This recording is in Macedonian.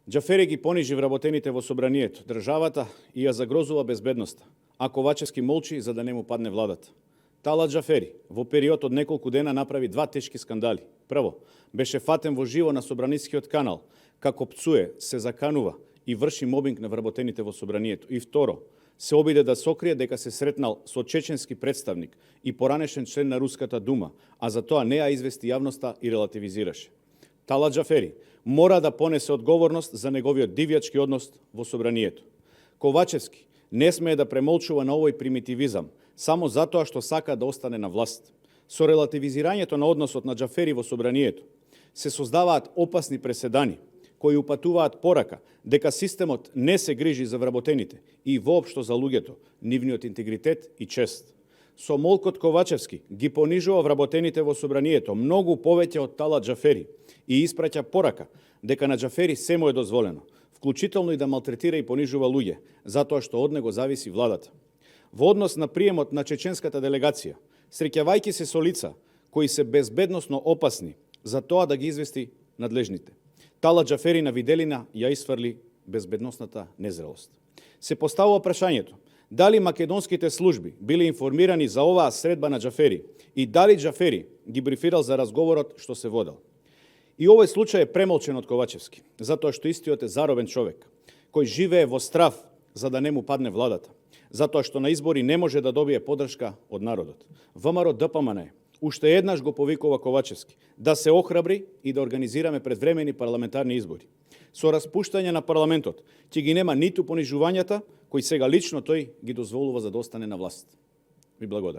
Џафери ги понижи вработените во собранието, државата и ја загрозува безбедноста, а Ковачевски молчи за да не му падне владата. Талат Џафери во период од неколку дена направи два тешки скандали. Прво, беше фатен во живо на собранискиот канал, како пцуе, се заканува и врши мобинг на вработените во собранието. И второ, се обиде да сокрие дека се сретнал со чеченски представник и поранешен член на Руската дума, а за тоа не ја извести јавноста и релативизираше. Талат Џафери мора да понесе одговорност за неговиот дивјачки однос во собранието. Ковачевски не смее да премолчува на овој примитивизам, само затоа што сака да остане на власт. Со релативизирањето на односот на Џафери во собранието се создаваат опасни преседани, кои упатуваат порака дека системот не се грижи за вработените и воопшто за луѓето, нивниот интегритет и чест. Со молкот Ковачевски ги понижува вработените во собранието многу повеќе од Талат Џафери и испраќа порака дека на Џафери се му е дозволено, вклучително и да малтретира и понижува луѓе, затоа што од него зависи владата. Во однос на приемот на чеченската делегација, среќавајќи се со лица кои се безбедносно опасни за тоа да ги извести надлежните, Талат Џафери на виделина ја исфрли безбедносната незрелост. Се поставува прашањето дали македонските служби биле информирани за оваа средба на Џафери и дали Џафери ги брифирал за разговорот што се водел. И овој случај е премолчен од Ковачевски, затоа што истиот е заробен човек, кој живее во страв за да не му падне владата, затоа што на избори не може да добие поддршка од народот. ВМРО ДПМН уште еднаш го повикува Ковачевски да се охрабри и да организираме предвремени парламентарни избори. Со распуштање на парламентот ќе ги нема ниту понижувањата кои сега лично тој ги дозволува за да остане на власт. Ви благодарам.